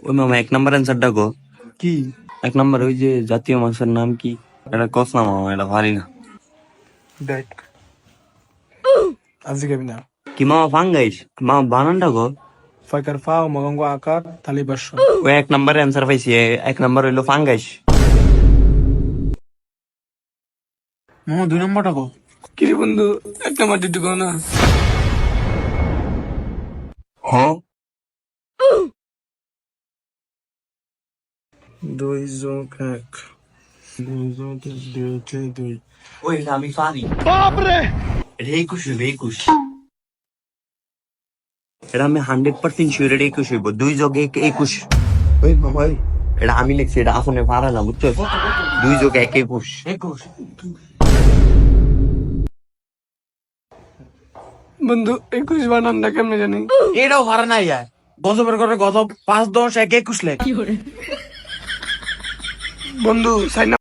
ওই মামা এক নাম্বার অ্যান্সারটা গো। কি? এক নাম্বার ওই যে জাতীয় মাছের নাম কি? এটা কস না মামা, এটা পারি না। দেখ আজকে খাবি না। কি মামা ফাঙ্গাইস? মামা বানানটা গো। ফাইকার ফা মগঙ্গ আকার তালি বাস। ওই এক নাম্বার অ্যান্সার পাইছি, এক নাম্বার হইলো ফাঙ্গাইস। মামা 2 নম্বরটা কো। কি রে বন্ধু, একটা মাটি ঢুকো না। হ্যাঁ 2 যোগ 1 2 যোগ 2 হচ্ছে 2। ওই এটা আমি পারি। বাপরে, এটা 21 হইবে 21। এটা আমি 100% শিওর, এটা 21 হইব। 2 যোগ 1 21। ওই মামা ওই, এটা আমি লিখছি, এটা আপনি পারা না বুঝছো। 2 যোগ 1 21। বন্ধু 21 বানানটা কেমনে জানি? এটাও ভাড়া নাই আর গজবের করে গজব 5 10 1 21 লেখ। বন্ধু সাইন